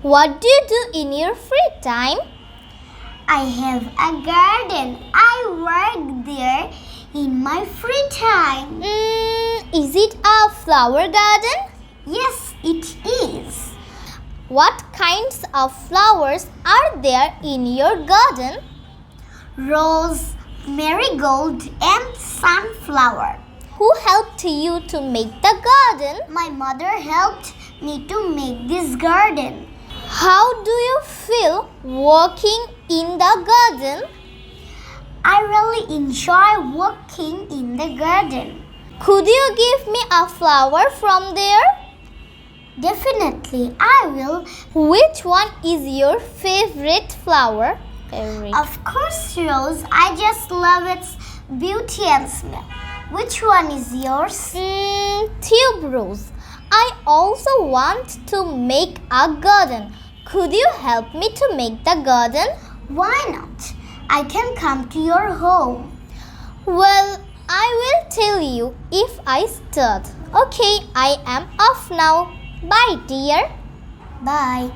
What do you do in your free time? I have a garden. I work there in my free time. Is it a flower garden? Yes, it is. What kinds of flowers are there in your garden? Rose, marigold, and sunflower. Who helped you to make the garden? My mother helped me to make this garden. How do you feel working in the garden? I really enjoy working in the garden. Could you give me a flower from there? Definitely, I will. Which one is your favorite flower? Of course, Rose. I just love its beauty and smell. Which one is yours? Tuberose. I also want to make a garden. Could you help me to make the garden? Why not? I can come to your home. Well, I will tell you if I start. Okay, I am off now. Bye, dear. Bye.